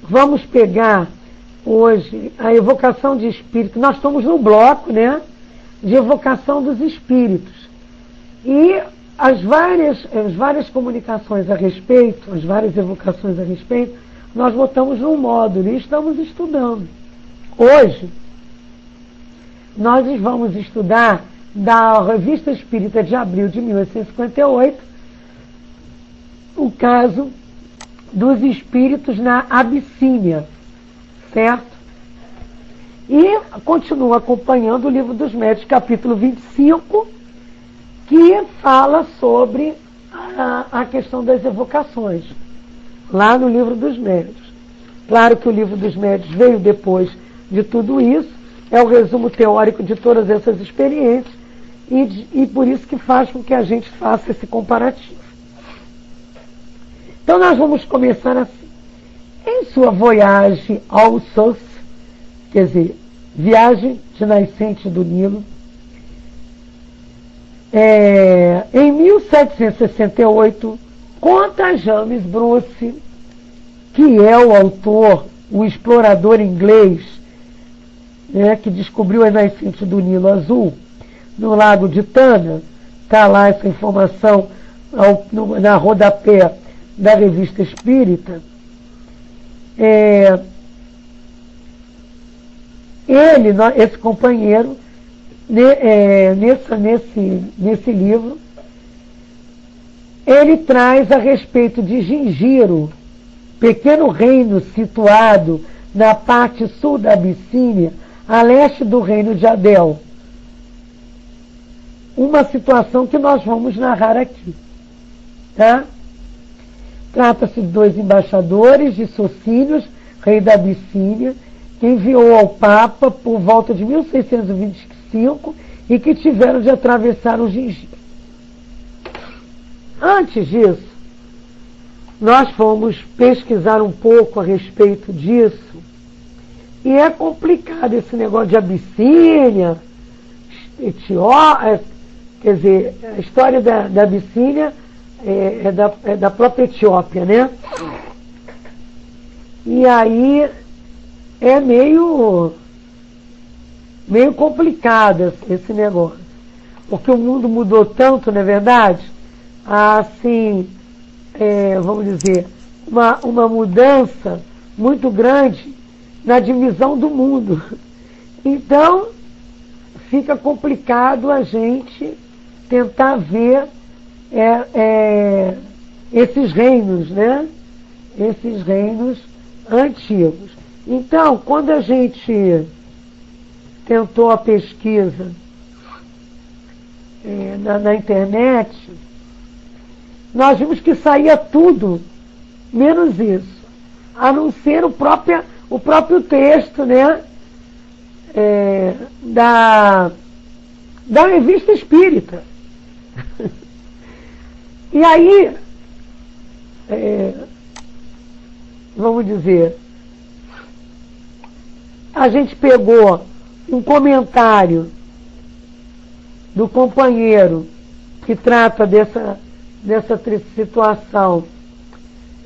vamos pegar hoje a evocação de espírito. Nós estamos no bloco, né, de evocação dos espíritos. E as várias comunicações a respeito, as várias evocações a respeito, nós botamos num módulo e estamos estudando. Hoje, nós vamos estudar da Revista Espírita de abril de 1858, o caso dos espíritos na Abissínia, certo? E continua acompanhando o Livro dos Médiuns, capítulo 25, que fala sobre a questão das evocações, lá no Livro dos Médiuns. Claro que o Livro dos Médiuns veio depois de tudo isso, é o resumo teórico de todas essas experiências, e por isso que faz com que a gente faça esse comparativo. Então nós vamos começar assim. Em sua voyage ao Sos, quer dizer, viagem de nascente do Nilo, em 1768, conta James Bruce, que é o autor, o explorador inglês, né, que descobriu a nascente do Nilo Azul, no lago de Tana. Está lá essa informação na rodapé da Revista Espírita. Esse companheiro, nesse livro, ele traz a respeito de Gingiro, pequeno reino situado na parte sul da Abissínia, a leste do reino de Adel. Uma situação que nós vamos narrar aqui. Tá? Trata-se de 2 embaixadores de Socinius, rei da Abissínia, que enviou ao Papa por volta de 1625 e que tiveram de atravessar o Gingiro. Antes disso, nós fomos pesquisar um pouco a respeito disso, e é complicado esse negócio de Abissínia, Etiópia, quer dizer, a história da Abissínia é da própria Etiópia, né? E aí é meio complicado esse negócio, porque o mundo mudou tanto, não é verdade? Assim, vamos dizer, uma mudança muito grande na divisão do mundo. Então, fica complicado a gente tentar ver esses reinos, né? Esses reinos antigos. Então, quando a gente tentou a pesquisa na internet, nós vimos que saía tudo, menos isso, a não ser o próprio texto, né, da Revista Espírita. E aí, vamos dizer, a gente pegou um comentário do companheiro que trata dessa situação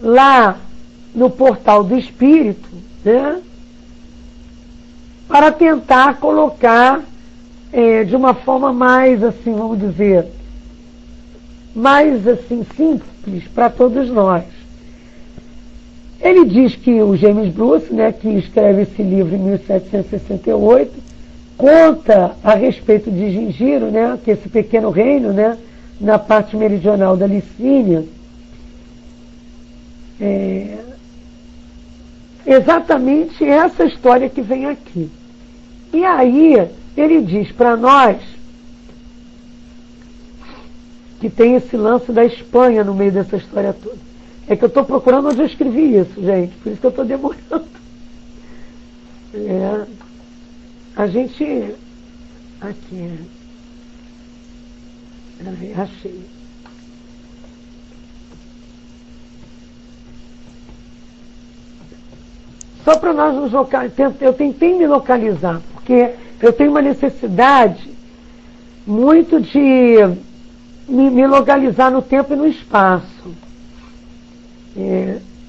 lá no Portal do Espírito, né, para tentar colocar de uma forma mais, assim, vamos dizer, mais assim, simples para todos nós. Ele diz que o James Bruce, né, que escreve esse livro em 1768, conta a respeito de Gingiro, né, que é esse pequeno reino, né, na parte meridional da Licínia, exatamente essa história que vem aqui. E aí ele diz para nós que tem esse lance da Espanha no meio dessa história toda. É que eu estou procurando onde eu escrevi isso, gente, por isso que eu estou demorando. A gente... Aqui. Achei. Só para nós nos localizar, eu tentei me localizar, porque eu tenho uma necessidade muito de me localizar no tempo e no espaço.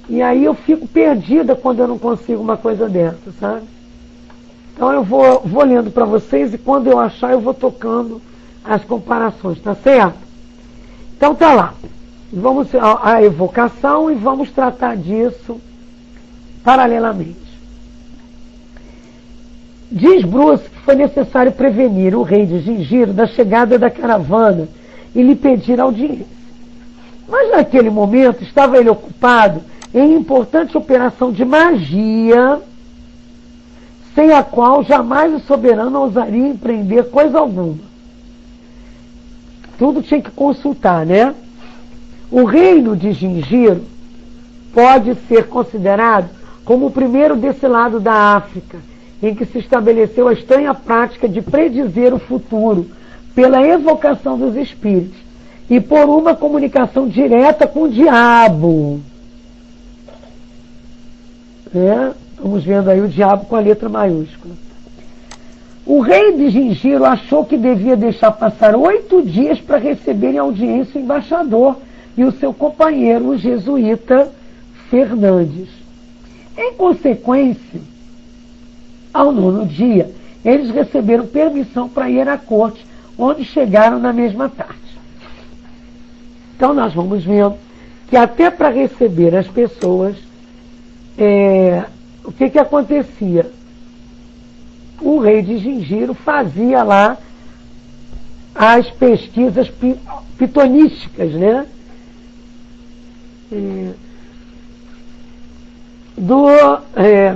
E aí eu fico perdida quando eu não consigo uma coisa dessa, sabe? Então eu vou lendo para vocês e quando eu achar eu vou tocando as comparações, tá certo? Então tá lá. Vamos à evocação e vamos tratar disso paralelamente. Diz Bruce que foi necessário prevenir o rei de Gingiro da chegada da caravana e lhe pedir audiência. Mas naquele momento estava ele ocupado em importante operação de magia, sem a qual jamais o soberano ousaria empreender coisa alguma. Tudo tinha que consultar, né? O reino de Gingiro pode ser considerado como o primeiro desse lado da África, em que se estabeleceu a estranha prática de predizer o futuro pela evocação dos espíritos e por uma comunicação direta com o diabo. Estamos vendo aí o diabo com a letra maiúscula. O rei de Gingiro achou que devia deixar passar 8 dias para receberem audiência o embaixador e o seu companheiro, o jesuíta Fernandes. Em consequência, ao 9º dia, eles receberam permissão para ir à corte, onde chegaram na mesma tarde. Então nós vamos vendo que até para receber as pessoas, o que acontecia? O rei de Gingiro fazia lá as pesquisas pitonísticas, né?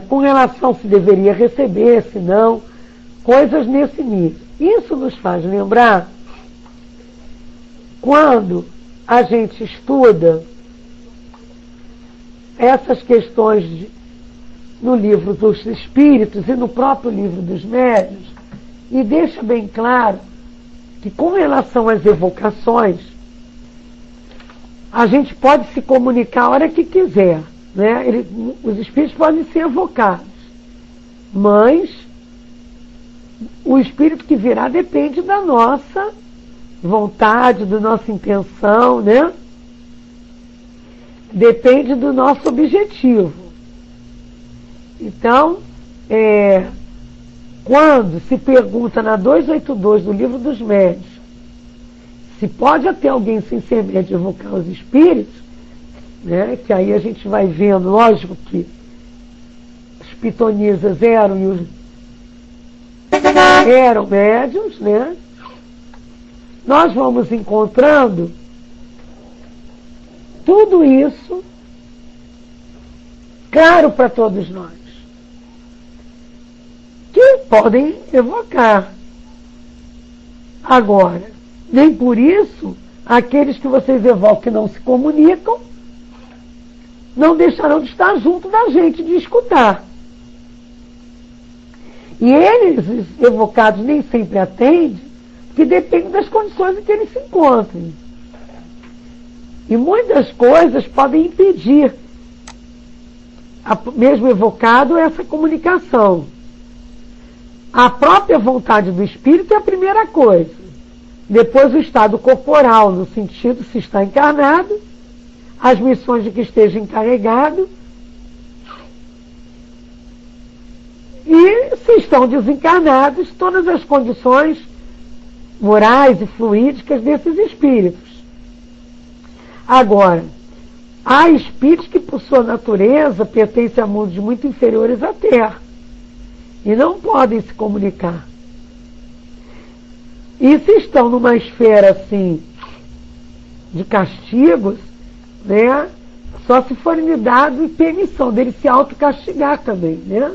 Com relação se deveria receber, se não, coisas nesse nível. Isso nos faz lembrar quando a gente estuda essas questões no livro dos espíritos e no próprio livro dos médiuns, e deixa bem claro que com relação às evocações, a gente pode se comunicar a hora que quiser, né? Os espíritos podem ser evocados, mas o espírito que virá depende da nossa vontade, da nossa intenção, né? Depende do nosso objetivo. Então, quando se pergunta na 282 do Livro dos Médiuns se pode até alguém sem ser médium evocar os espíritos, né, que aí a gente vai vendo, lógico que os pitonisas eram médiuns, né? Nós vamos encontrando tudo isso claro para todos nós, que podem evocar. Agora, nem por isso, aqueles que vocês evocam que não se comunicam, não deixarão de estar junto da gente, de escutar. E eles, os evocados, nem sempre atendem, porque depende das condições em que eles se encontram. E muitas coisas podem impedir, mesmo evocado, essa comunicação. A própria vontade do espírito é a primeira coisa. Depois o estado corporal, no sentido se está encarnado, as missões de que esteja encarregado, e se estão desencarnados, todas as condições morais e fluídicas desses espíritos. Agora, há espíritos que, por sua natureza, pertencem a mundos muito inferiores à Terra e não podem se comunicar. E se estão numa esfera assim de castigos, né, só se for lhe dado permissão dele se autocastigar também, né?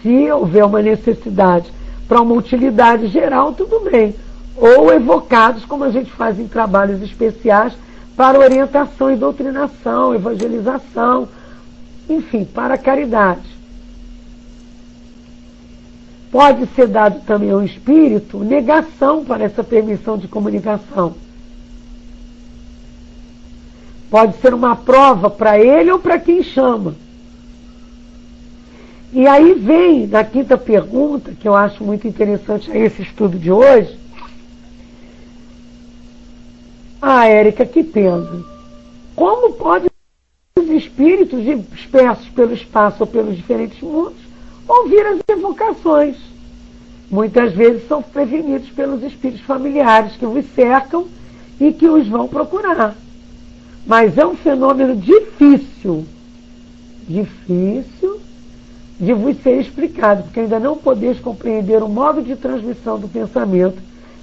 Se houver uma necessidade para uma utilidade geral, tudo bem. Ou evocados, como a gente faz em trabalhos especiais, para orientação e doutrinação, evangelização, enfim, para a caridade. Pode ser dado também ao espírito negação para essa permissão de comunicação. Pode ser uma prova para ele ou para quem chama. E aí vem, na 5ª pergunta, que eu acho muito interessante a esse estudo de hoje, Érica, que pensa, como pode espíritos dispersos pelo espaço ou pelos diferentes mundos ouvir as evocações. Muitas vezes são prevenidos pelos espíritos familiares que os cercam e que os vão procurar. Mas é um fenômeno difícil de vos ser explicado, porque ainda não podeis compreender o modo de transmissão do pensamento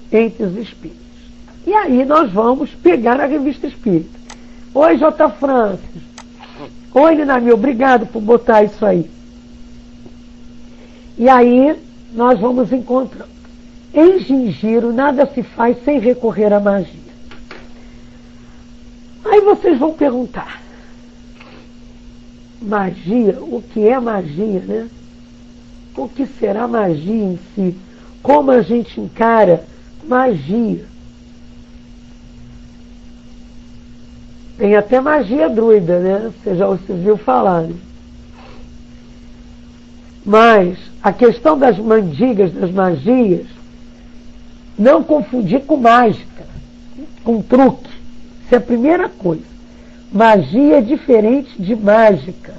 entre os espíritos. E aí nós vamos pegar a Revista Espírita. Oi, J. Francis. Oi, Linamil, obrigado por botar isso aí. E aí nós vamos encontrar. Em Gingiro nada se faz sem recorrer à magia. Aí vocês vão perguntar. Magia, o que é magia, né? O que será magia em si? Como a gente encara magia? Tem até magia druida, né? Você já ouviu falar, né? Mas a questão das mandigas, das magias, não confundir com mágica, com truque. Isso é a primeira coisa. Magia é diferente de mágica.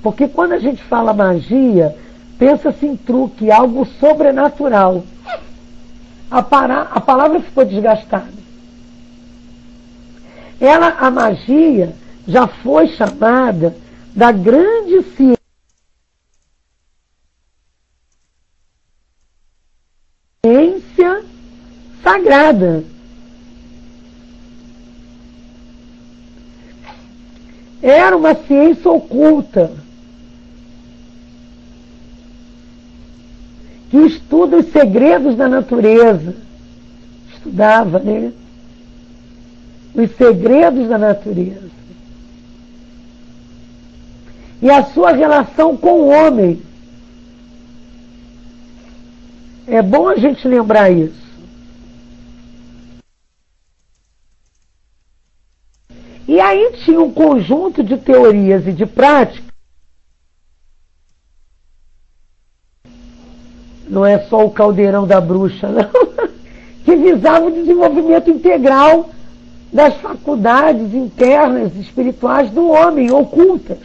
Porque quando a gente fala magia, pensa-se em truque, algo sobrenatural. A palavra ficou desgastada. A magia já foi chamada da grande ciência sagrada. Era uma ciência oculta que estuda os segredos da natureza. Estudava, né? Os segredos da natureza. E a sua relação com o homem. É bom a gente lembrar isso. E aí tinha um conjunto de teorias e de práticas. Não é só o caldeirão da bruxa, não. Que visava o desenvolvimento integral das faculdades internas espirituais do homem, ocultas.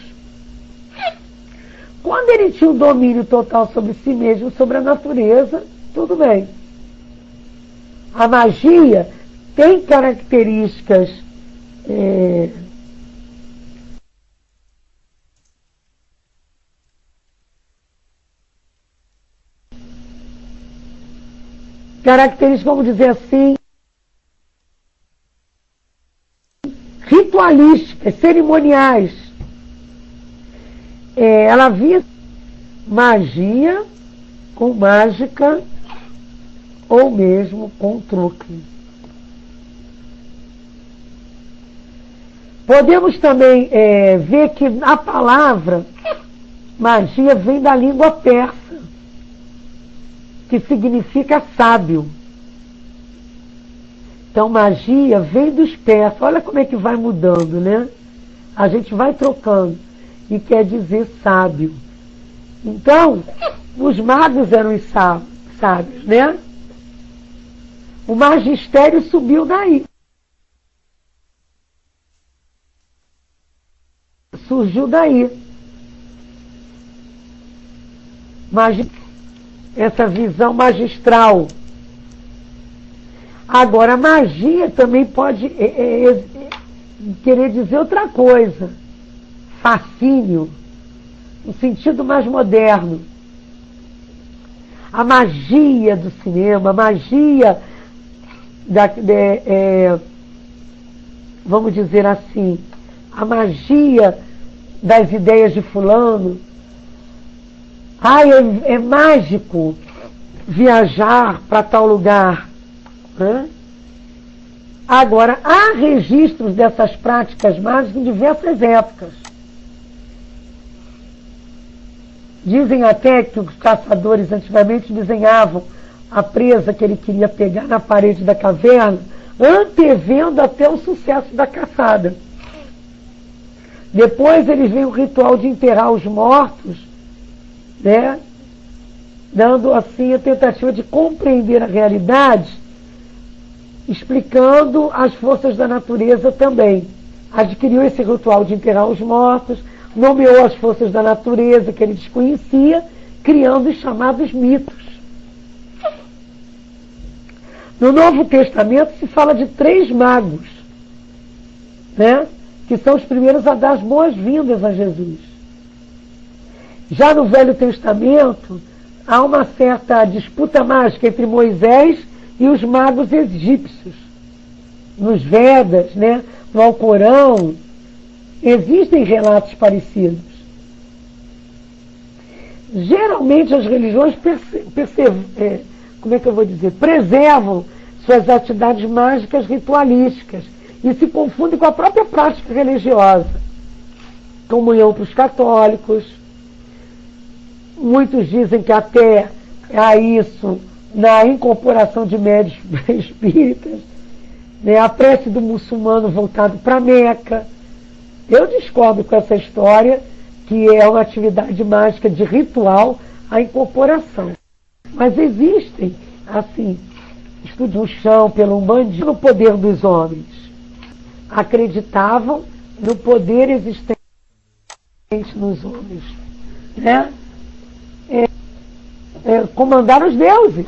Quando ele tinha o domínio total sobre si mesmo, sobre a natureza, tudo bem. A magia tem características características, vamos dizer assim, ritualísticas, cerimoniais. Ela via magia com mágica ou mesmo com truque. Podemos também ver que a palavra magia vem da língua persa, que significa sábio. Então, magia vem dos persas. Olha como é que vai mudando, né? A gente vai trocando. E quer dizer sábio. Então, os magos eram os sábios, né? O magistério subiu daí. Surgiu daí. Essa visão magistral. Agora, magia também pode querer dizer outra coisa. Fascínio, no sentido mais moderno. A magia do cinema, a magia vamos dizer assim, a magia das ideias de fulano. É mágico viajar para tal lugar. Né? Agora, há registros dessas práticas mágicas em diversas épocas. Dizem até que os caçadores antigamente desenhavam a presa que ele queria pegar na parede da caverna, antevendo até o sucesso da caçada. Depois eles veem o ritual de enterrar os mortos, né? Dando assim a tentativa de compreender a realidade, explicando as forças da natureza também. adquiriu esse ritual de enterrar os mortos, nomeou as forças da natureza que ele desconhecia, criando os chamados mitos. No Novo Testamento se fala de 3 magos, né? Que são os primeiros a dar as boas-vindas a Jesus. Já no Velho Testamento, há uma certa disputa mágica entre Moisés e os magos egípcios. Nos Vedas, né? No Alcorão, existem relatos parecidos. Geralmente as religiões preservam suas atividades mágicas ritualísticas e se confundem com a própria prática religiosa. Comunhão para os católicos. Muitos dizem que até há isso na incorporação de médios espíritas, né? A prece do muçulmano voltado para Meca. Eu discordo com essa história, que é uma atividade mágica de ritual, a incorporação. Mas existem, assim, estudos no chão, pelo umbandismo, no poder dos homens. Acreditavam no poder existente nos homens, né? Comandar os deuses.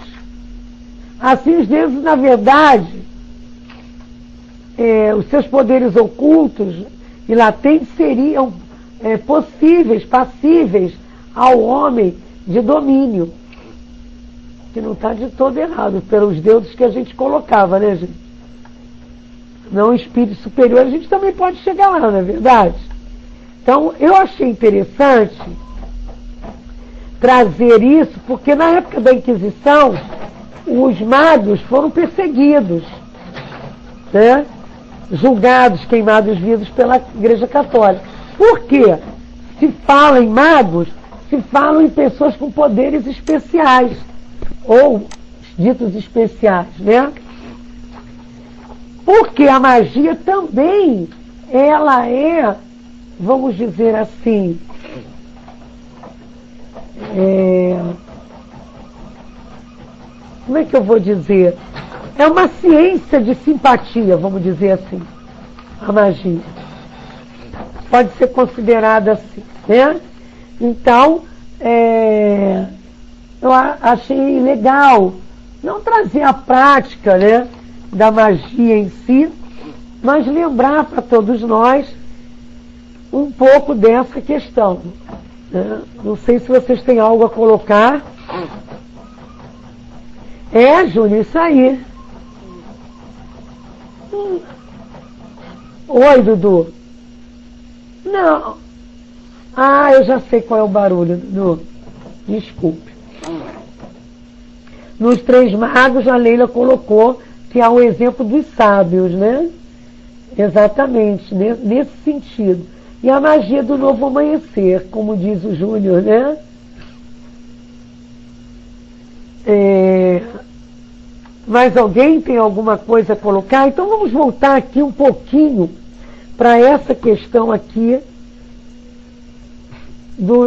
Assim, os deuses, na verdade, os seus poderes ocultos e latentes seriam passíveis ao homem de domínio, que não está de todo errado, pelos deuses que a gente colocava, né, gente? Não espírito superior, a gente também pode chegar lá, não é verdade? Então, eu achei interessante trazer isso, porque na época da Inquisição, os magos foram perseguidos, né? Julgados, queimados vivos pela Igreja Católica. Por quê? Se fala em magos, se falam em pessoas com poderes especiais, ou ditos especiais, né? Porque a magia também, ela é, vamos dizer assim, como é que eu vou dizer? É uma ciência de simpatia, vamos dizer assim, a magia. Pode ser considerada assim, né? Então, eu achei legal não trazer a prática, né, da magia em si, mas lembrar para todos nós um pouco dessa questão, né? Não sei se vocês têm algo a colocar. Júnior, isso aí. Oi, Dudu. Não. Eu já sei qual é o barulho, Dudu. Desculpe. Nos 3 magos, a Leila colocou que há um exemplo dos sábios, né? Exatamente, nesse sentido. E a magia do novo amanhecer, como diz o Júnior, né? Mais alguém tem alguma coisa a colocar? Então vamos voltar aqui um pouquinho para essa questão aqui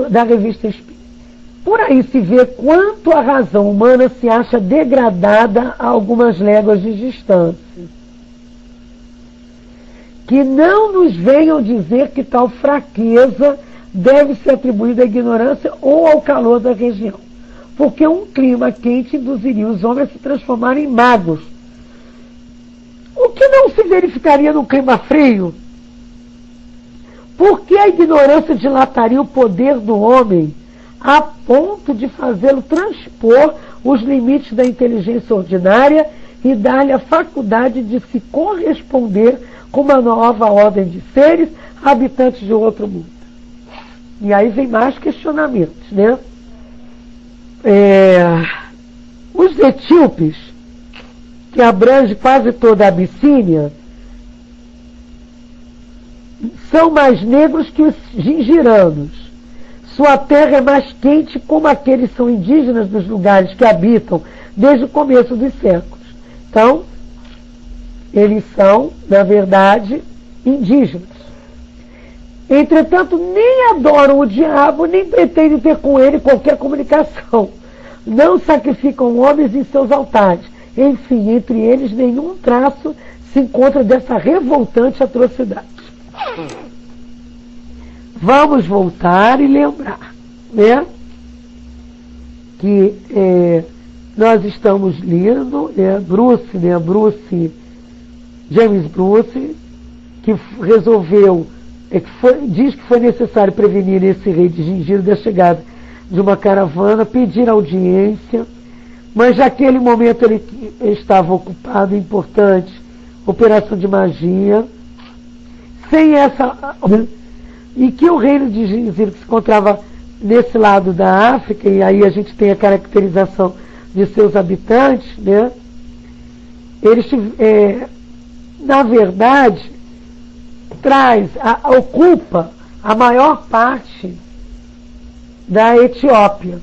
da Revista Espírita. Por aí se vê quanto a razão humana se acha degradada a algumas léguas de distância. Que não nos venham dizer que tal fraqueza deve ser atribuída à ignorância ou ao calor da região. Porque um clima quente induziria os homens a se transformarem em magos. O que não se verificaria no clima frio? Por que a ignorância dilataria o poder do homem a ponto de fazê-lo transpor os limites da inteligência ordinária e dar-lhe a faculdade de se corresponder com uma nova ordem de seres habitantes de outro mundo? E aí vem mais questionamentos, né? Os etíopes, que abrange quase toda a Abissínia, são mais negros que os gingiranos. Sua terra é mais quente, como aqueles são indígenas dos lugares que habitam desde o começo dos séculos. Então, eles são, na verdade, indígenas. Entretanto, nem adoram o diabo, nem pretendem ter com ele qualquer comunicação. Não sacrificam homens em seus altares. Enfim, entre eles nenhum traço se encontra dessa revoltante atrocidade. Vamos voltar e lembrar, né? Que nós estamos lendo, James Bruce, que resolveu, diz que foi necessário prevenir esse rei de Gingiro da chegada de uma caravana, pedir audiência, mas naquele momento ele estava ocupado em importante operação de magia, sem essa... E que o reino de Gingiro, que se encontrava nesse lado da África, e aí a gente tem a caracterização de seus habitantes, né? Eles, na verdade, ocupa a maior parte da Etiópia.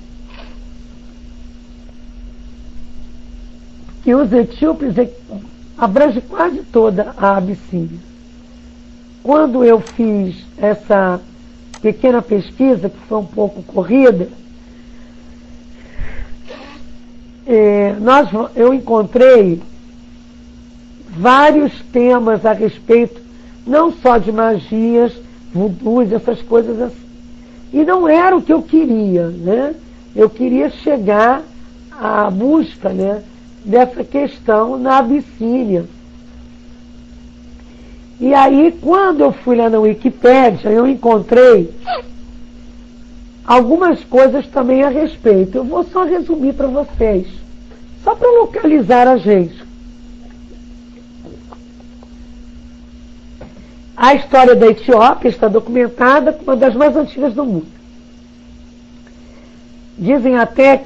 E os etíopes abrangem quase toda a Abissínia. Quando eu fiz essa pequena pesquisa, que foi um pouco corrida, eu encontrei vários temas a respeito, não só de magias, voodoos, essas coisas assim. E não era o que eu queria, né? Eu queria chegar à busca, né, dessa questão na Abissínia. E aí, quando eu fui lá na Wikipédia, eu encontrei algumas coisas também a respeito. Eu vou só resumir para vocês, só para localizar a gente. A história da Etiópia está documentada como uma das mais antigas do mundo. Dizem até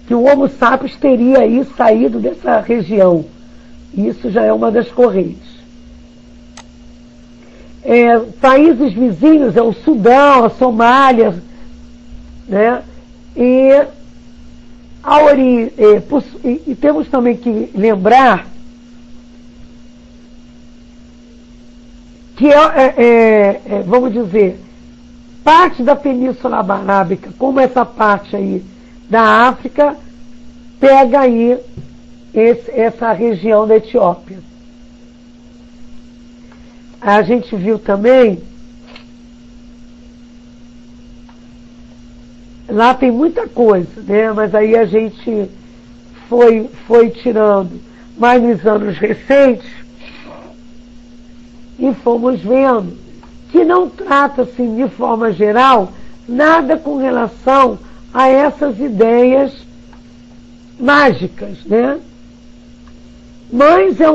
que o Homo sapiens teria aí saído dessa região. Isso já é uma das correntes. Países vizinhos é o Sudão, a Somália, né? E temos também que lembrar que vamos dizer, parte da Península Arábica, como essa parte aí da África, pega aí essa região da Etiópia. A gente viu também, lá tem muita coisa, né? Mas aí a gente foi tirando mais nos anos recentes e fomos vendo que não trata-se de forma geral nada com relação a essas ideias mágicas, né? Mas há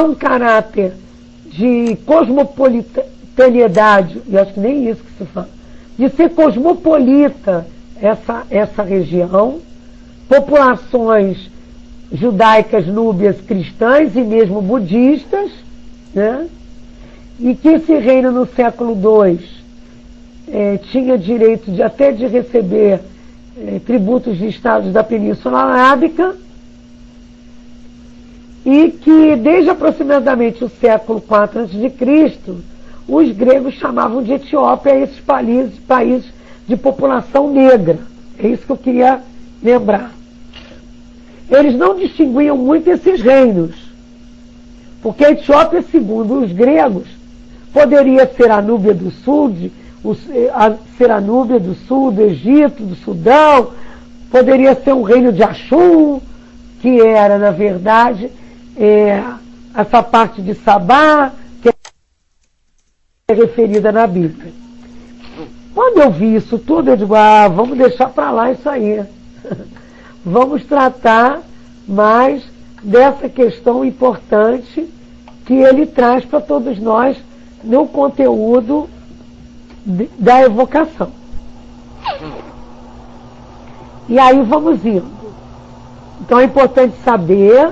um caráter de cosmopolitanidade, e acho que nem isso que se fala, de ser cosmopolita essa região, populações judaicas, núbias, cristãs e mesmo budistas, né? E que esse reino no século II tinha direito até de receber tributos de estados da Península Arábica, e que desde aproximadamente o século IV a.C., os gregos chamavam de Etiópia esses países de população negra. É isso que eu queria lembrar. Eles não distinguiam muito esses reinos, porque a Etiópia, segundo os gregos, poderia ser a Núbia do Sul, ser a Núbia do Sul, do Egito, do Sudão, poderia ser um reino de Axum, que era, na verdade, essa parte de Sabá, que é referida na Bíblia. Quando eu vi isso tudo, eu digo, vamos deixar para lá isso aí. Vamos tratar mais dessa questão importante que ele traz para todos nós no conteúdo da evocação. E aí vamos indo. Então é importante saber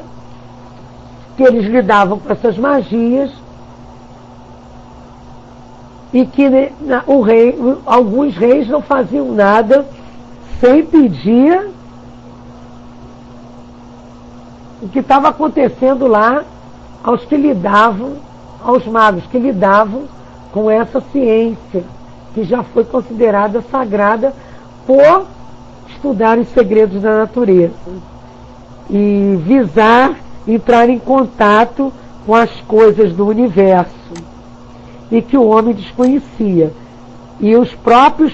que eles lidavam com essas magias e que alguns reis não faziam nada sem pedir o que estava acontecendo lá aos que lidavam, aos magos que lidavam com essa ciência que já foi considerada sagrada por estudar os segredos da natureza e visar entrar em contato com as coisas do universo e que o homem desconhecia, e os próprios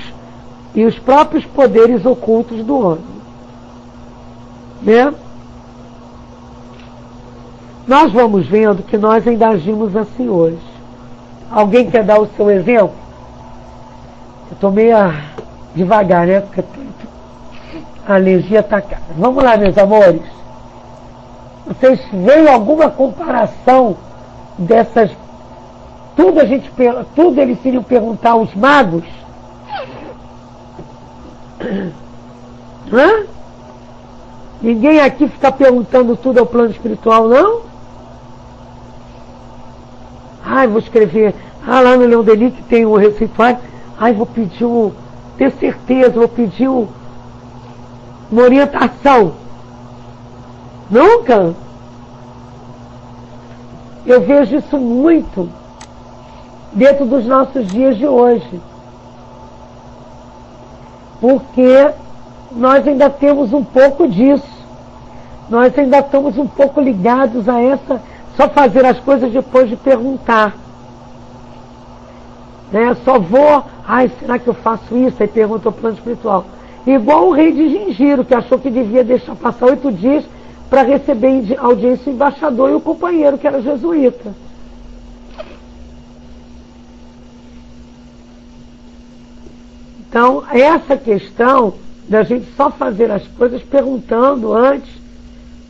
poderes ocultos do homem, né? Nós vamos vendo que nós ainda agimos assim hoje. Alguém quer dar o seu exemplo? Eu estou meio devagar, né? Porque a alergia está cara. Vamos lá, meus amores. Vocês veem alguma comparação dessas... Tudo eles iriam perguntar aos magos? Hã? Ninguém aqui fica perguntando tudo ao plano espiritual, não? Ai, vou escrever. Lá no Leão Denis que tem o receituário. Ai, vou pedir ter certeza, vou pedir uma orientação. Nunca? Eu vejo isso muito dentro dos nossos dias de hoje. Porque nós ainda temos um pouco disso. Nós ainda estamos um pouco ligados a essa... Só fazer as coisas depois de perguntar. Né? Só vou... Ai, será que eu faço isso? Aí pergunta ao plano espiritual. Igual o rei de Gingiro, que achou que devia deixar passar 8 dias para receber audiência do embaixador e o companheiro, que era jesuíta. Então, essa questão da gente só fazer as coisas perguntando antes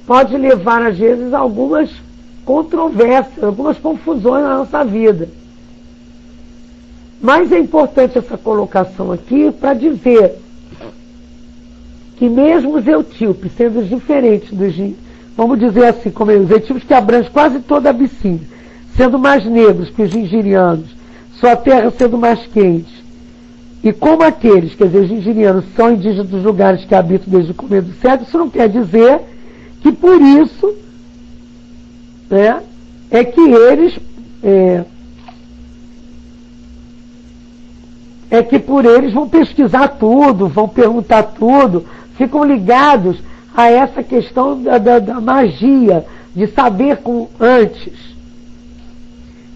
pode levar, às vezes, a algumas controvérsias, algumas confusões na nossa vida. Mas é importante essa colocação aqui para dizer que mesmo os etíopes, sendo diferentes dos, vamos dizer assim, como os etíopes que abrangem quase toda a Abissínia, sendo mais negros que os gingirianos, sua terra sendo mais quente, e como aqueles, quer dizer, os gingirianos são indígenas dos lugares que habitam desde o começo do século, isso não quer dizer que por isso, né, é que eles que por eles vão pesquisar tudo, vão perguntar tudo, ficam ligados a essa questão da magia, de saber antes.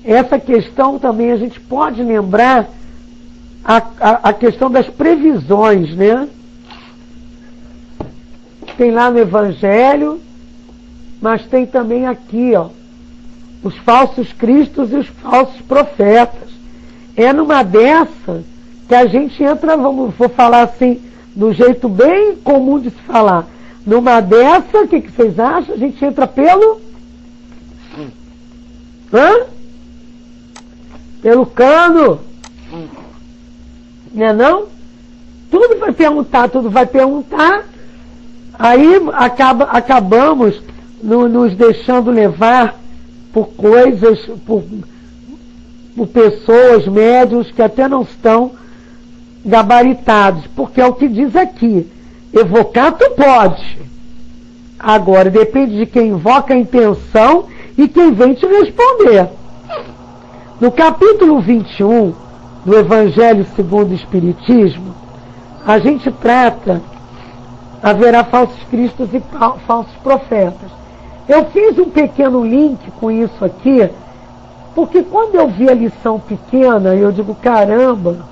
Essa questão também a gente pode lembrar a questão das previsões, né? Tem lá no Evangelho, mas tem também aqui, ó, os falsos cristos e os falsos profetas. É numa dessa que a gente entra, vou falar assim, do jeito bem comum de se falar. Numa dessa, o que vocês acham? A gente entra pelo... Pelo cano. Não é não? Tudo vai perguntar. Aí acabamos nos deixando levar por coisas, por pessoas, médiuns que até não estão gabaritados, porque é o que diz aqui, evocar tu pode, agora depende de quem invoca a intenção e quem vem te responder. No capítulo 21 do Evangelho segundo o Espiritismo, a gente trata, haverá falsos cristos e falsos profetas. Eu fiz um pequeno link com isso aqui, porque quando eu vi a lição pequena, eu digo, caramba,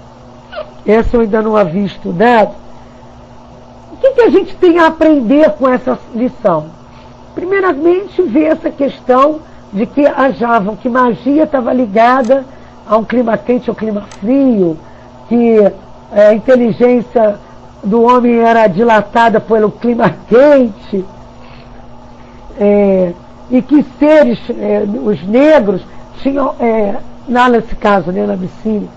essa eu ainda não havia estudado. O que a gente tem a aprender com essa lição? Primeiramente, ver essa questão de que achavam que magia estava ligada a um clima quente ou clima frio, que a inteligência do homem era dilatada pelo clima quente, e que seres, os negros, tinham, nesse caso, né, na Abissínia,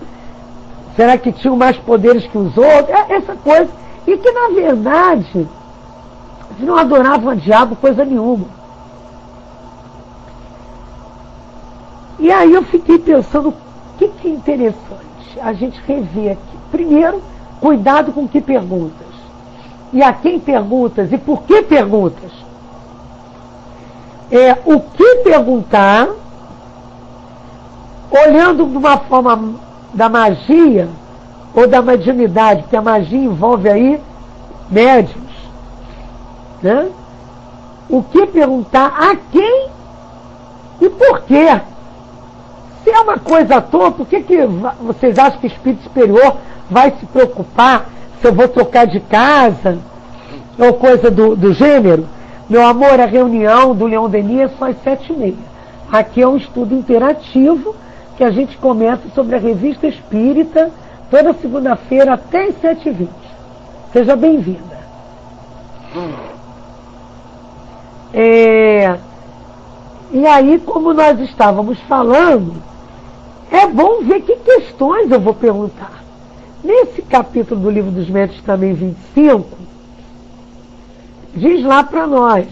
será que tinham mais poderes que os outros? Essa coisa. E que, na verdade, eles não adoravam a diabo coisa nenhuma. E aí eu fiquei pensando, o que é interessante a gente rever aqui. Primeiro, cuidado com o que perguntas. E a quem perguntas e por que perguntas. O que perguntar, olhando de uma forma da magia ou da mediunidade, porque a magia envolve aí médiuns, né? O que perguntar, a quem E por quê? Se é uma coisa à toa, por que vocês acham que o espírito superior vai se preocupar se eu vou trocar de casa ou coisa do gênero? Meu amor, a reunião do Leon Denis é só às 7h30. Aqui é um estudo interativo que a gente começa sobre a Revista Espírita toda segunda-feira até às 7h20. Seja bem-vinda. E aí, como nós estávamos falando, é bom ver que questões eu vou perguntar. Nesse capítulo do Livro dos Médiuns, também 25, diz lá para nós: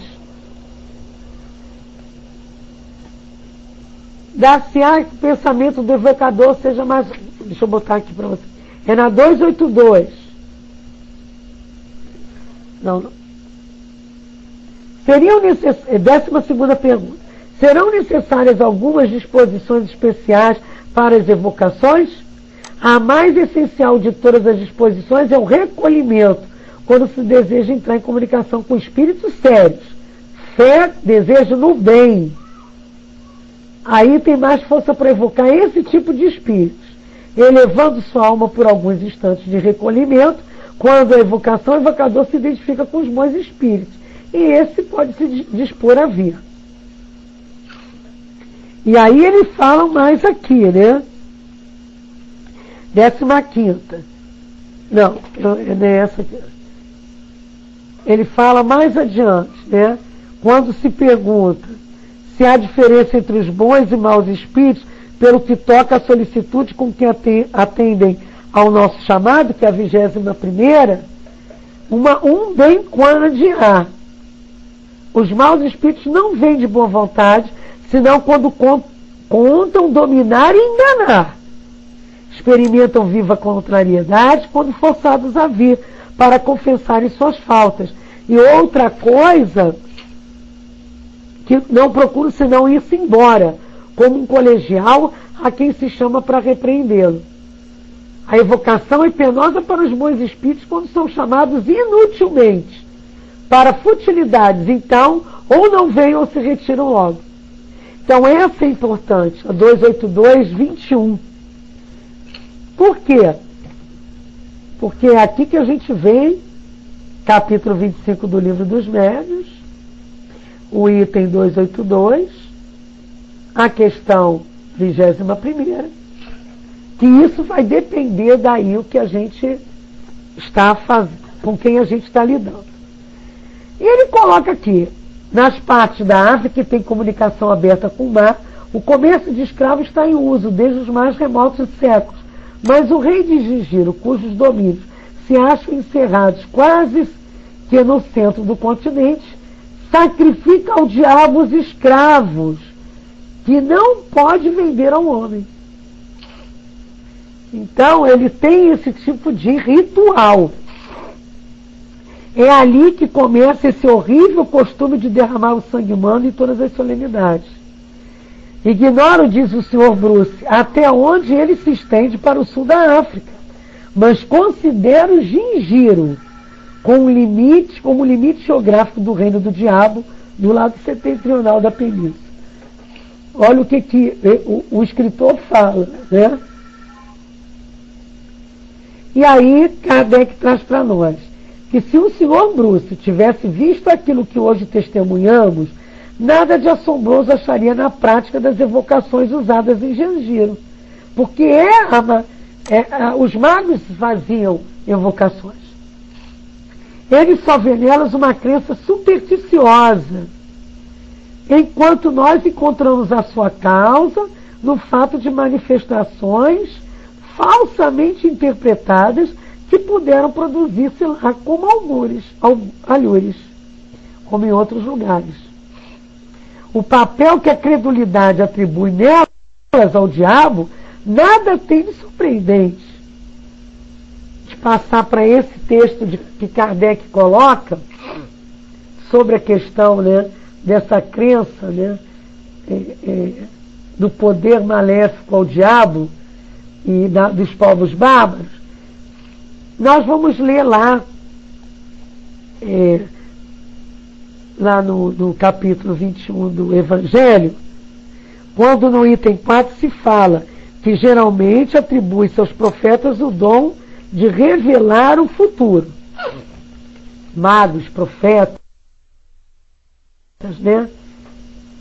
dar-se-á que o pensamento do evocador seja mais... Deixa eu botar aqui para você. É na 282. Não. Seriam necessárias... 12ª pergunta. Serão necessárias algumas disposições especiais para as evocações? A mais essencial de todas as disposições é o recolhimento, quando se deseja entrar em comunicação com espíritos sérios. Fé, desejo no bem. Aí tem mais força para evocar esse tipo de espíritos, elevando sua alma por alguns instantes de recolhimento. Quando a evocação, o evocador se identifica com os bons espíritos, e esse pode se dispor a vir. E aí ele fala mais aqui, né? 15ª. Não é essa aqui. Ele fala mais adiante, né? Quando se pergunta se há diferença entre os bons e maus espíritos, pelo que toca a solicitude com que atendem ao nosso chamado, que é a 21ª, um bem quando há. Os maus espíritos não vêm de boa vontade, senão quando contam dominar e enganar. Experimentam viva contrariedade quando forçados a vir para confessarem suas faltas. E outra coisa, que não procuram senão ir-se embora, como um colegial a quem se chama para repreendê-lo. A evocação é penosa para os bons espíritos quando são chamados inutilmente para futilidades, então, ou não vêm ou se retiram logo. Então essa é importante, a 282, 21. Por quê? Porque é aqui que a gente vê, capítulo 25 do Livro dos Médiuns, o item 282, a questão 21ª, que isso vai depender daí o que a gente está fazendo, com quem a gente está lidando. E ele coloca aqui, nas partes da África que tem comunicação aberta com o mar, o comércio de escravos está em uso desde os mais remotos séculos, mas o rei de Gingiro, cujos domínios se acham encerrados quase que no centro do continente, sacrifica ao diabo os escravos, que não pode vender ao homem. Então, ele tem esse tipo de ritual. É ali que começa esse horrível costume de derramar o sangue humano em todas as solenidades. Ignoro, diz o Sr. Bruce, até onde ele se estende para o sul da África, mas considero Gingiro como limite geográfico do reino do diabo, do lado setentrional da península. Olha o que o escritor fala, né? E aí Kardec traz para nós que se o Sr. Bruce tivesse visto aquilo que hoje testemunhamos, nada de assombroso acharia na prática das evocações usadas em Gingiro, porque os magos faziam evocações. Ele só vê nelas uma crença supersticiosa, enquanto nós encontramos a sua causa no fato de manifestações falsamente interpretadas que puderam produzir-se lá como alhures, como em outros lugares. O papel que a credulidade atribui nelas ao diabo nada tem de surpreendente. De passar para esse texto que Kardec coloca sobre a questão, né, dessa crença, né, do poder maléfico ao diabo e dos povos bárbaros. Nós vamos ler lá no capítulo 21 do Evangelho, quando no item 4 se fala que geralmente atribui-se aos profetas o dom de revelar o futuro. Magos, profetas, né?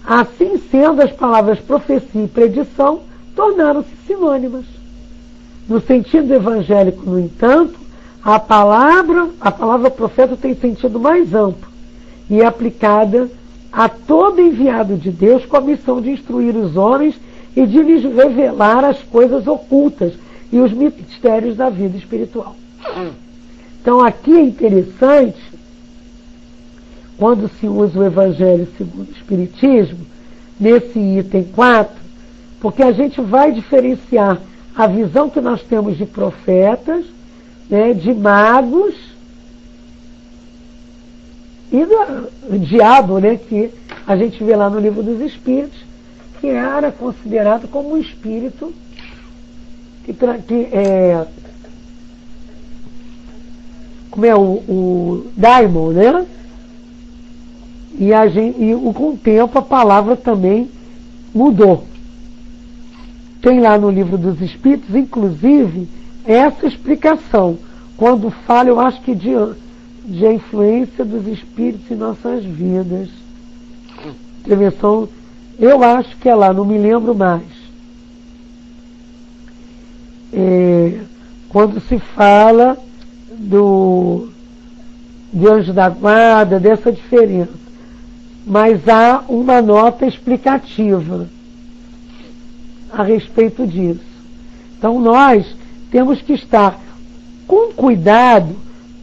Assim sendo, as palavras profecia e predição tornaram-se sinônimas. No sentido evangélico, no entanto, a palavra profeta tem sentido mais amplo e é aplicada a todo enviado de Deus com a missão de instruir os homens e de lhes revelar as coisas ocultas e os mistérios da vida espiritual. Então aqui é interessante, quando se usa o Evangelho segundo o Espiritismo, nesse item 4, porque a gente vai diferenciar a visão que nós temos de profetas, né, de magos e do diabo, né, que a gente vê lá no Livro dos Espíritos, que era considerado como um espírito como é o daimon, né? Com o tempo a palavra também mudou. Tem lá no Livro dos Espíritos, inclusive, essa explicação, quando fala, eu acho que de a influência dos espíritos em nossas vidas. Intervenção, eu acho que é lá, não me lembro mais. Quando se fala de anjo da guarda, dessa diferença. Mas há uma nota explicativa a respeito disso. Então nós temos que estar com cuidado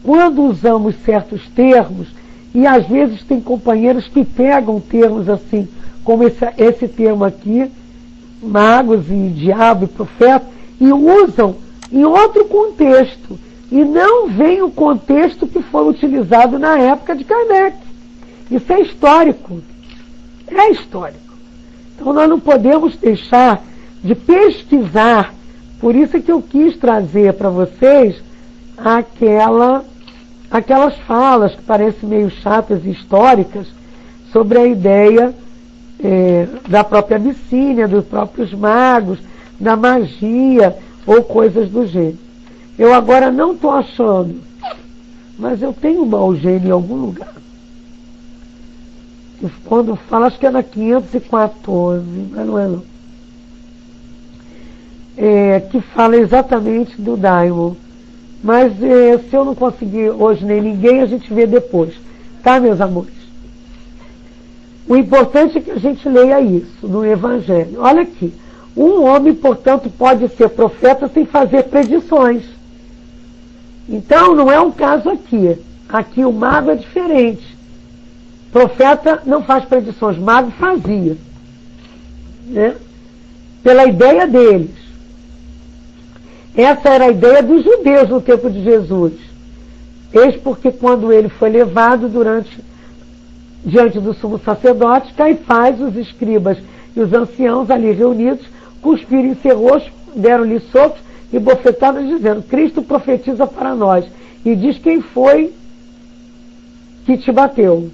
quando usamos certos termos, e às vezes tem companheiros que pegam termos assim, como esse termo aqui, magos e diabo e profeta, e usam em outro contexto, e não vem o contexto que foi utilizado na época de Kardec. Isso é histórico. É histórico. Então nós não podemos deixar de pesquisar. Por isso é que eu quis trazer para vocês aquelas falas que parecem meio chatas e históricas sobre a ideia da própria Abissínia, dos próprios magos, da magia ou coisas do gênero. Eu agora não estou achando, mas eu tenho uma Eugênia em algum lugar. Quando fala, acho que é na 514, mas não é não. Que fala exatamente do daimon. Mas se eu não conseguir hoje nem ninguém, a gente vê depois. Tá, meus amores? O importante é que a gente leia isso no Evangelho. Olha aqui. Um homem, portanto, pode ser profeta sem fazer predições. Então, não é um caso aqui. Aqui o mago é diferente. Profeta não faz predições, mago fazia. Né? Pela ideia deles. Essa era a ideia dos judeus no tempo de Jesus. Eis porque quando ele foi levado diante do sumo sacerdote, Caifás, os escribas e os anciãos ali reunidos, cuspiram em seu rosto, deram-lhe socos e bofetadas, dizendo: Cristo profetiza para nós e diz quem foi que te bateu.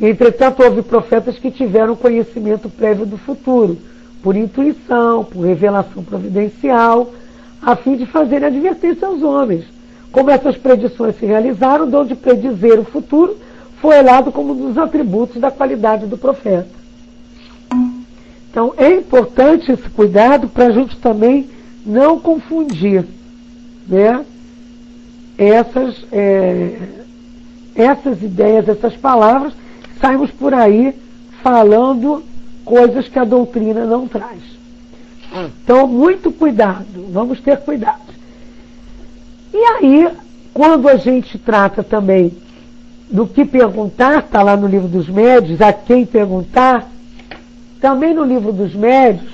Entretanto, houve profetas que tiveram conhecimento prévio do futuro, por intuição, por revelação providencial, a fim de fazer advertência aos homens. Como essas predições se realizaram, o dom de predizer o futuro foi elado como um dos atributos da qualidade do profeta. Então, é importante esse cuidado para a gente também não confundir, né, essas ideias, essas palavras, saímos por aí falando coisas que a doutrina não traz. Então, muito cuidado, vamos ter cuidado. E aí, quando a gente trata também do que perguntar, está lá no Livro dos Médiuns, a quem perguntar, também no Livro dos Médiuns,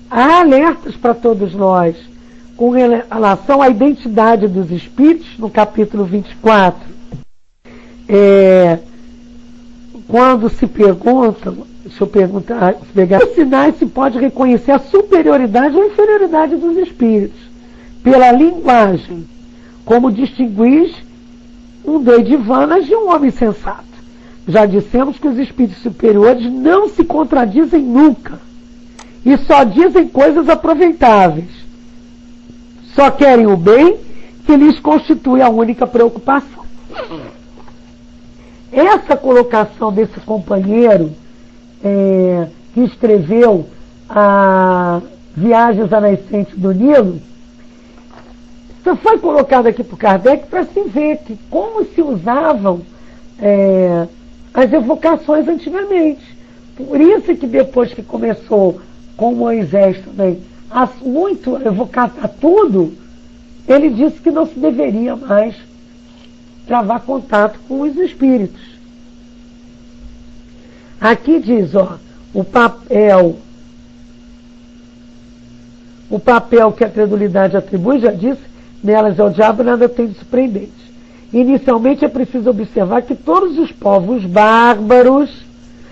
há alertas para todos nós com relação à identidade dos espíritos, no capítulo 24. Quando se perguntam, deixa eu perguntar, os sinais se pode reconhecer a superioridade ou a inferioridade dos espíritos, pela linguagem, como distinguir um doidivanas de um homem sensato. Já dissemos que os espíritos superiores não se contradizem nunca. e só dizem coisas aproveitáveis. Só querem o bem que lhes constitui a única preocupação. Essa colocação desse companheiro que escreveu a Viagens à Nascente do Nilo, só foi colocado aqui por Kardec para se ver que como se usavam as evocações antigamente. Por isso que depois que começou com Moisés também a muito evocar a tudo, ele disse que não se deveria mais travar contato com os espíritos. Aqui diz, o papel que a credulidade atribui, já disse, nelas ao diabo nada tem de surpreendente. Inicialmente é preciso observar que todos os povos bárbaros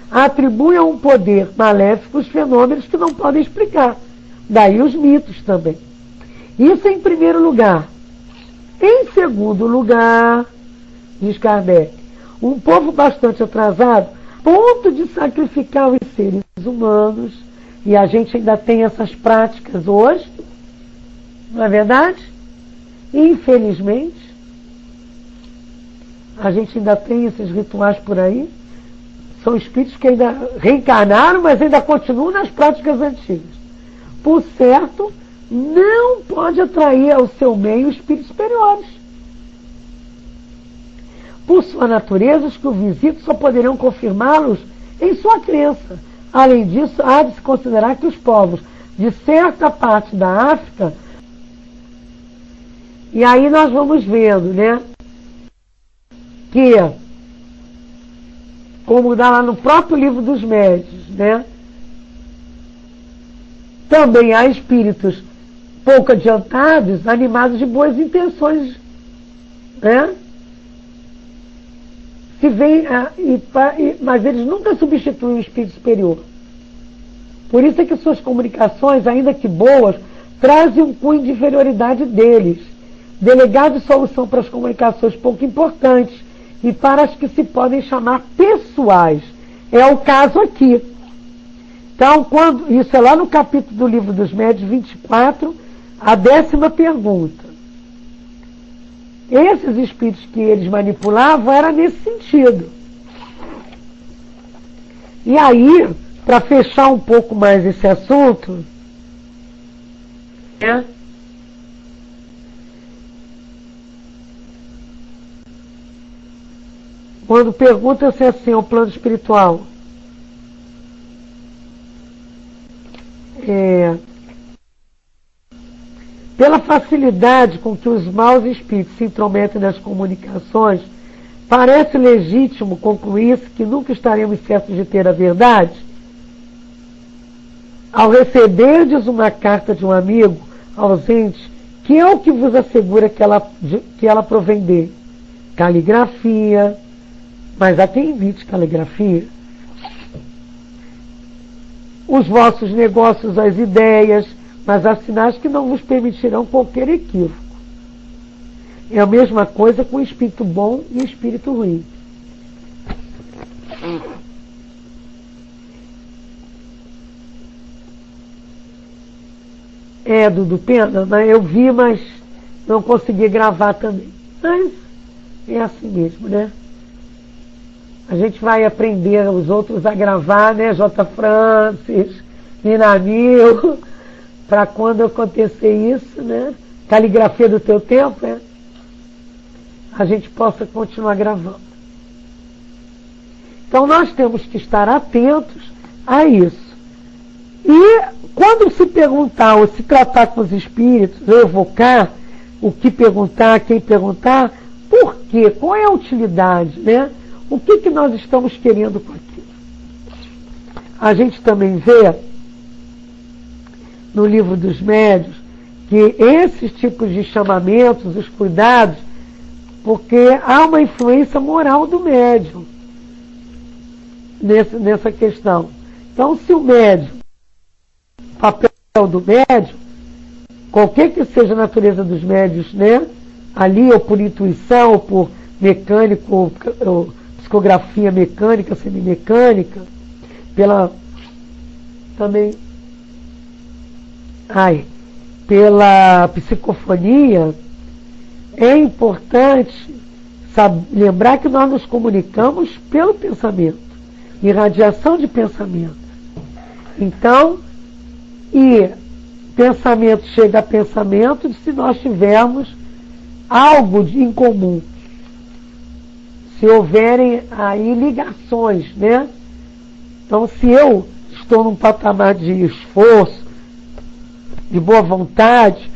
atribuem a um poder maléfico os fenômenos que não podem explicar. Daí os mitos também. Isso em primeiro lugar. Em segundo lugar, diz Kardec, um povo bastante atrasado, ponto de sacrificar os seres humanos, e a gente ainda tem essas práticas hoje, não é verdade? Infelizmente, a gente ainda tem esses rituais por aí. São espíritos que ainda reencarnaram, mas ainda continuam nas práticas antigas. Por certo, não pode atrair ao seu meio espíritos superiores. Por sua natureza, os que o visitam só poderão confirmá-los em sua crença. Além disso, há de se considerar que os povos de certa parte da África, e aí nós vamos vendo, né, que, como dá lá no próprio livro dos médiuns, né, também há espíritos pouco adiantados, animados de boas intenções, né? Mas eles nunca substituem o espírito superior. Por isso é que suas comunicações, ainda que boas, trazem um cunho de inferioridade deles, delegado solução para as comunicações pouco importantes e para as que se podem chamar pessoais. É o caso aqui. Então, isso é lá no capítulo do Livro dos Médiuns 24, a 10ª pergunta. Esses espíritos que eles manipulavam era nesse sentido. E aí, para fechar um pouco mais esse assunto, quando pergunta-se assim ao plano espiritual, pela facilidade com que os maus espíritos se intrometem nas comunicações, parece legítimo concluir-se que nunca estaremos certos de ter a verdade? Ao receberdes uma carta de um amigo ausente, que é o que vos assegura que ela provém dele? Caligrafia, mas há quem imite caligrafia. Os vossos negócios, as ideias, mas há sinais que não vos permitirão qualquer equívoco. É a mesma coisa com o espírito bom e o espírito ruim. Dudu, pena, mas eu vi, mas não consegui gravar também. Mas é assim mesmo, né? A gente vai aprender os outros a gravar, né? J. Francis, Nina Mil, para quando acontecer isso, né? Caligrafia do teu tempo, né? A gente possa continuar gravando. Então nós temos que estar atentos a isso. E quando se perguntar ou se tratar com os espíritos, ou evocar o que perguntar, quem perguntar, por quê? Qual é a utilidade, né? O que nós estamos querendo com aquilo? A gente também vê no Livro dos Médiuns que esses tipos de chamamentos, os cuidados, porque há uma influência moral do médium nessa questão. Então, se o médium, o papel do médium, qualquer que seja a natureza dos médiuns, né? Ali, ou por intuição, ou por mecânico, ou psicografia mecânica, semimecânica, pela também pela psicofonia, é importante lembrar que nós nos comunicamos pelo pensamento, irradiação de pensamento. Então, pensamento chega a pensamento se nós tivermos algo em comum. Se houverem aí ligações, né? Então, se eu estou num patamar de esforço, de boa vontade,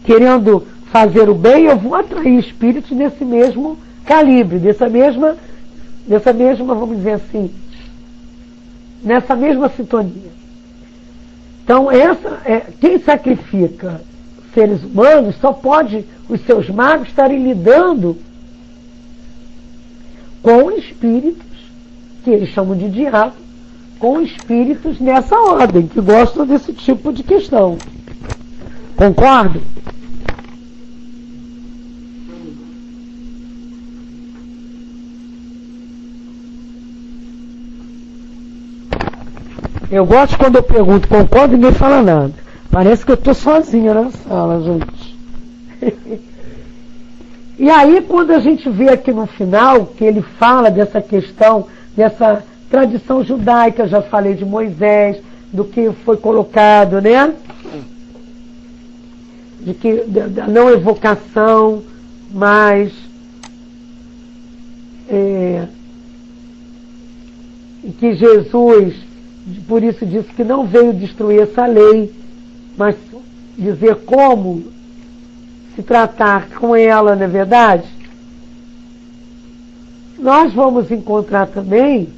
querendo fazer o bem, eu vou atrair espíritos nesse mesmo calibre, dessa mesma, vamos dizer assim, nessa mesma sintonia. Então, quem sacrifica seres humanos só pode os seus magos estarem lidando com espíritos, que eles chamam de diabo, com espíritos nessa ordem, que gostam desse tipo de questão. Concordo? Eu gosto quando eu pergunto, concordo, e ninguém fala nada. Parece que eu estou sozinha na sala, gente. E aí, quando a gente vê aqui no final, que ele fala dessa questão, dessa tradição judaica, já falei de Moisés, do que foi colocado, né? Da não evocação, mas que Jesus, por isso disse que não veio destruir essa lei, mas dizer como se tratar com ela, não é verdade? Nós vamos encontrar também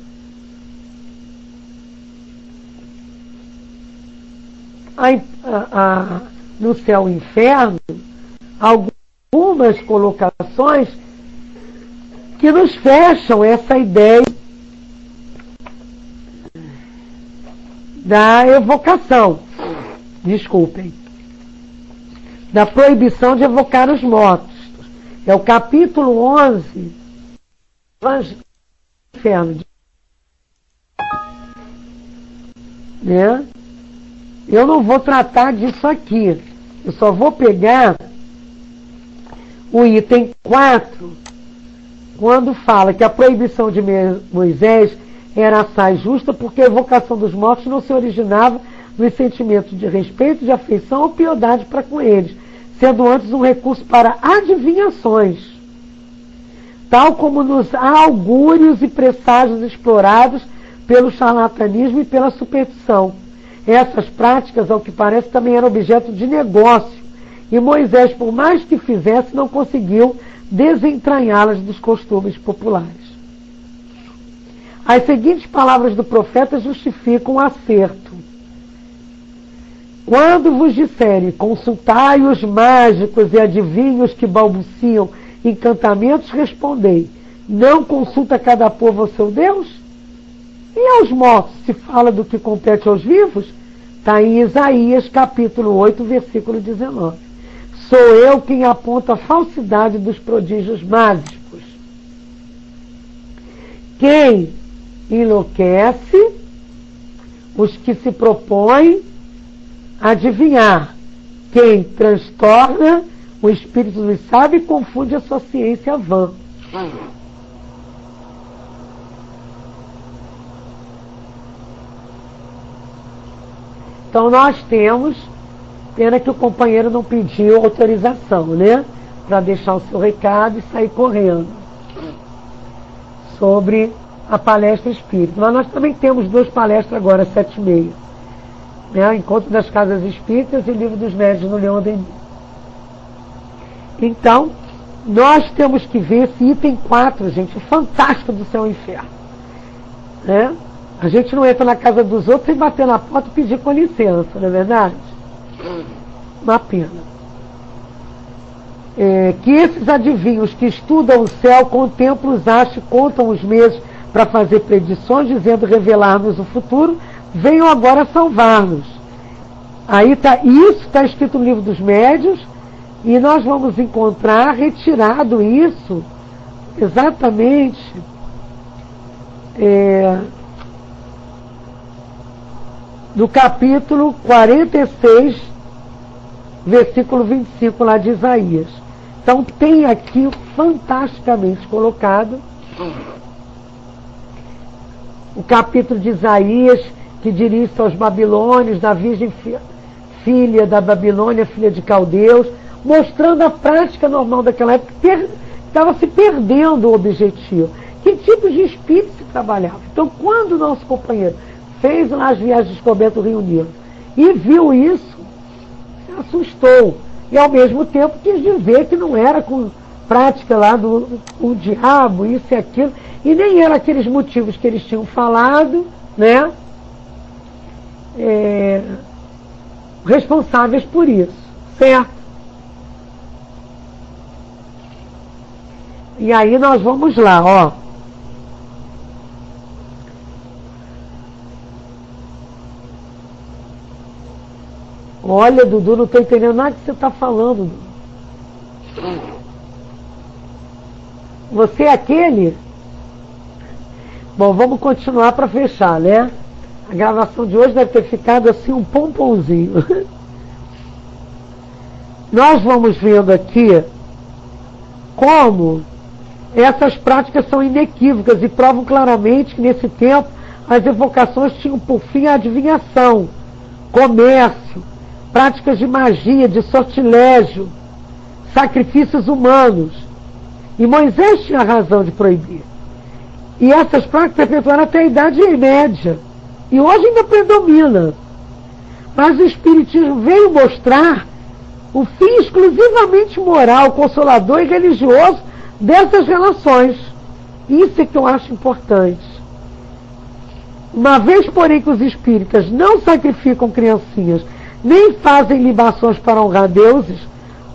no céu e inferno algumas colocações que nos fecham essa ideia da evocação, desculpem, da proibição de evocar os mortos. É o capítulo 11 do Evangelho do Inferno. Né? Eu não vou tratar disso aqui. Eu só vou pegar o item 4, quando fala que a proibição de Moisés era assaz justa, porque a evocação dos mortos não se originava nos sentimentos de respeito, de afeição ou piedade para com eles, sendo antes um recurso para adivinhações, tal como nos augúrios e presságios explorados pelo charlatanismo e pela superstição. Essas práticas, ao que parece, também eram objeto de negócio, e Moisés, por mais que fizesse, não conseguiu desentranhá-las dos costumes populares. As seguintes palavras do profeta justificam o acerto. Quando vos disserem, consultai os mágicos e adivinhos que balbuciam encantamentos, respondei, não consulta cada povo ao seu Deus? E aos mortos se fala do que compete aos vivos? Está em Isaías capítulo 8, versículo 19. Sou eu quem aponta a falsidade dos prodígios mágicos. Quem enlouquece os que se propõem a adivinhar. Quem transtorna o espírito dos sábios e confunde a sua ciência vã. Então nós temos, pena que o companheiro não pediu autorização, né? Para deixar o seu recado e sair correndo sobre a palestra espírita. Mas nós também temos 2 palestras agora, 7h30. Né? Encontro das Casas Espíritas e Livro dos Médiuns no Leão Denis. Então, nós temos que ver esse item 4, gente, fantástico do céu e inferno. Né? A gente não entra na casa dos outros sem bater na porta e pedir com licença, não é verdade? Uma pena. Que esses adivinhos que estudam o céu contemplam os astros, contam os meses para fazer predições, dizendo revelar-nos o futuro, venham agora salvar-nos. Aí isso está escrito no Livro dos Médiuns, e nós vamos encontrar retirado isso exatamente do capítulo 46, versículo 25 lá de Isaías. Então tem aqui fantasticamente colocado o capítulo de Isaías, que dirige-se aos babilônios, da virgem filha da Babilônia, filha de caldeus, mostrando a prática normal daquela época, estava se perdendo o objetivo. Que tipo de espírito se trabalhava? Então, quando o nosso companheiro fez lá as viagens de descoberta do Rio Negro e viu isso, se assustou. E, ao mesmo tempo, quis dizer que não era com prática lá do diabo, isso e aquilo, e nem eram aqueles motivos que eles tinham falado, né? Responsáveis por isso, certo? E aí nós vamos lá, ó. Olha, Dudu, não estou entendendo nada que você está falando, Dudu. Você é aquele? Bom, vamos continuar para fechar, né? A gravação de hoje deve ter ficado assim um pomponzinho. Nós vamos vendo aqui como essas práticas são inequívocas e provam claramente que nesse tempo as evocações tinham por fim a adivinhação, comércio, práticas de magia, de sortilégio, sacrifícios humanos. E Moisés tinha razão de proibir. E essas práticas perpetuaram até a Idade Média. E hoje ainda predomina. Mas o Espiritismo veio mostrar o fim exclusivamente moral, consolador e religioso dessas relações. Isso é que eu acho importante. Uma vez, porém, que os espíritas não sacrificam criancinhas, nem fazem libações para honrar deuses,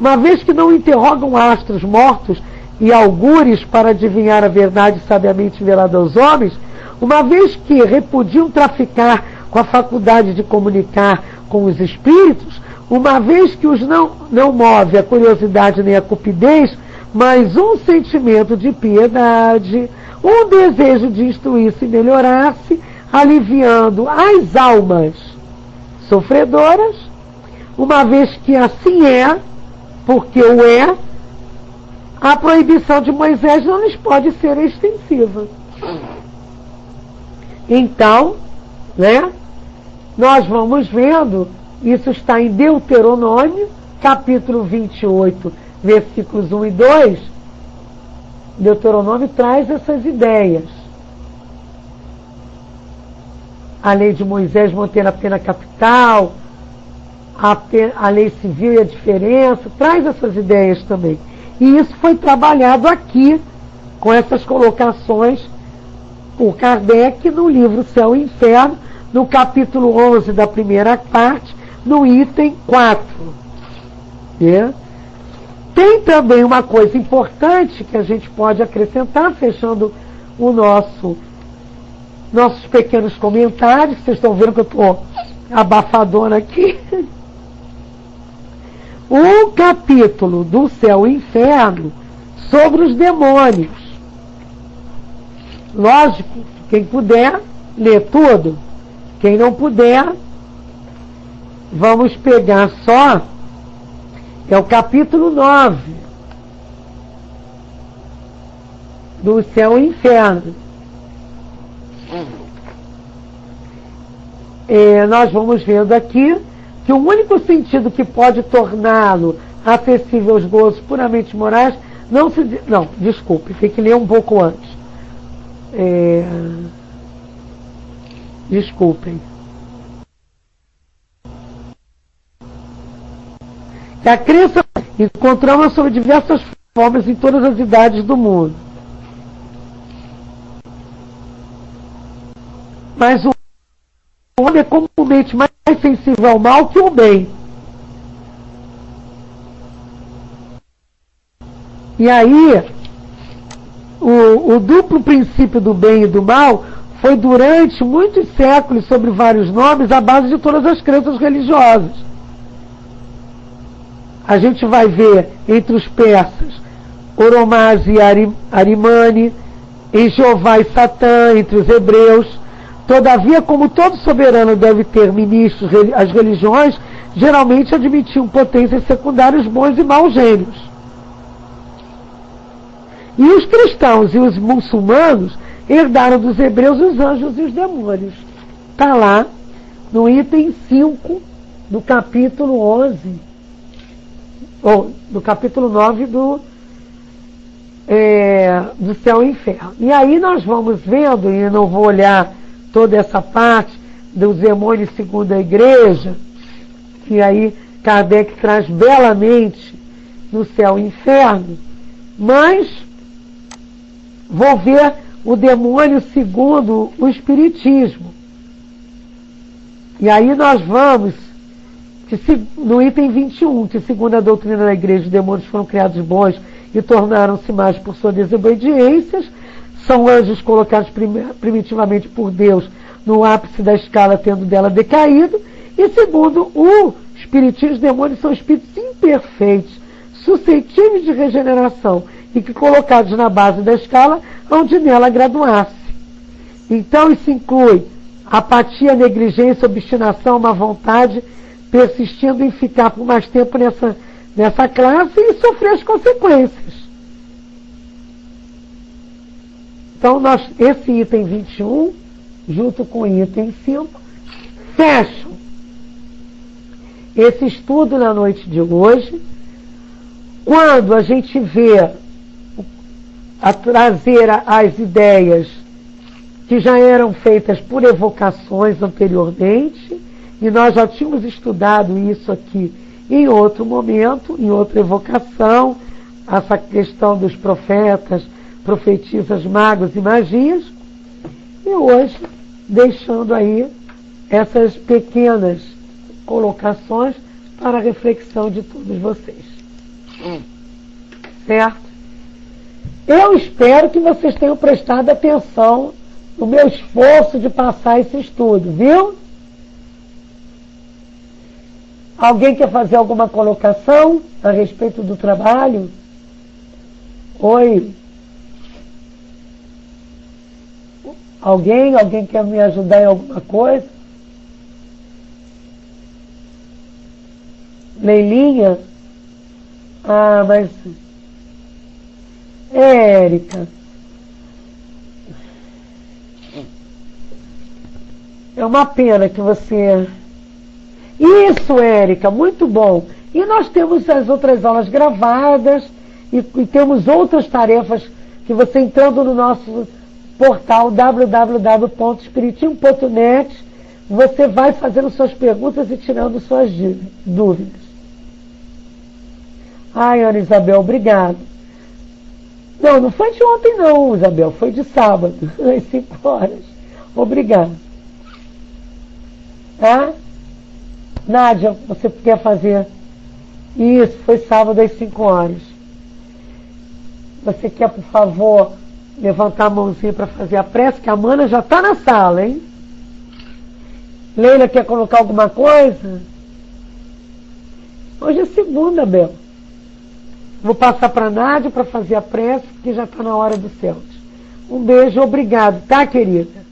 uma vez que não interrogam astros mortos e augures para adivinhar a verdade sabiamente velada aos homens, uma vez que repudiam traficar com a faculdade de comunicar com os espíritos, uma vez que os não move a curiosidade nem a cupidez, mas um sentimento de piedade, um desejo de instruir-se e melhorar-se, aliviando as almas sofredoras, uma vez que assim é, porque o é, a proibição de Moisés não lhes pode ser extensiva. Então, né, nós vamos vendo, isso está em Deuteronômio, capítulo 28, versículos 1 e 2, Deuteronômio traz essas ideias. A lei de Moisés mantendo a pena capital, a lei civil e a diferença, traz essas ideias também. E isso foi trabalhado aqui, com essas colocações, por Kardec, no livro Céu e Inferno, no capítulo 11 da primeira parte, no item 4. Né? Tem também uma coisa importante que a gente pode acrescentar, fechando o nossos pequenos comentários. Vocês estão vendo que eu estou abafadona aqui. O capítulo do Céu e Inferno sobre os demônios. Lógico, quem puder, lê tudo. Quem não puder, vamos pegar só, é o capítulo 9 do Céu e Inferno. Nós vamos vendo aqui que o único sentido que pode torná-lo acessível aos gozos puramente morais, não, desculpe, tem que ler um pouco antes. Desculpem. A crença encontramos sob diversas formas em todas as idades do mundo. Mas o homem é comumente mais sensível ao mal que ao bem. E aí, o duplo princípio do bem e do mal foi durante muitos séculos, sobre vários nomes, a base de todas as crenças religiosas. A gente vai ver entre os persas Oromazes e Arimane, em Jeová e Satã, entre os hebreus, Todavia, como todo soberano deve ter ministros, as religiões geralmente admitiam potências secundárias, bons e maus gênios. E os cristãos e os muçulmanos herdaram dos hebreus os anjos e os demônios. Está lá no item 5 do capítulo 11, ou do capítulo 9 do Céu e Inferno. E aí nós vamos vendo, e eu não vou olhar toda essa parte dos demônios segundo a igreja, que aí Kardec traz belamente no Céu e Inferno, mas vou ver o demônio segundo o Espiritismo. E aí nós vamos, no item 21, que segundo a doutrina da igreja, os demônios foram criados bons e tornaram-se mais por suas desobediências, são anjos colocados primitivamente por Deus no ápice da escala, tendo dela decaído, e segundo o Espiritismo, os demônios são espíritos imperfeitos, suscetíveis de regeneração, e que colocados na base da escala, onde nela graduasse. Então isso inclui apatia, negligência, obstinação, má vontade, persistindo em ficar por mais tempo nessa classe e sofrer as consequências. Então esse item 21, junto com o item 5, fecham esse estudo na noite de hoje, quando a gente vê a trazer as ideias que já eram feitas por evocações anteriormente, e nós já tínhamos estudado isso aqui em outro momento, em outra evocação, essa questão dos profetas, profetisas, magos e magias, e hoje deixando aí essas pequenas colocações para a reflexão de todos vocês. Certo? Eu espero que vocês tenham prestado atenção no meu esforço de passar esse estudo, viu? Alguém quer fazer alguma colocação a respeito do trabalho? Oi? Alguém? Alguém quer me ajudar em alguma coisa? Leilinha? Ah, mas... Érica. É uma pena que você... Isso, Érica, muito bom. E nós temos as outras aulas gravadas e temos outras tarefas que você entrando no nosso portal www.espiritismo.net, você vai fazendo suas perguntas e tirando suas dúvidas. Ai, Ana Isabel, obrigado. Não foi de ontem não, Isabel, foi de sábado, às 5 horas. Obrigado. Tá? Nádia, você quer fazer? Isso, foi sábado às 5 horas. Você quer, por favor, levantar a mãozinha para fazer a prece, que a Mana já está na sala, hein? Leila, quer colocar alguma coisa? Hoje é segunda, Bel. Vou passar para a Nádia para fazer a prece, que já está na hora do céu. Um beijo, obrigado, tá, querida?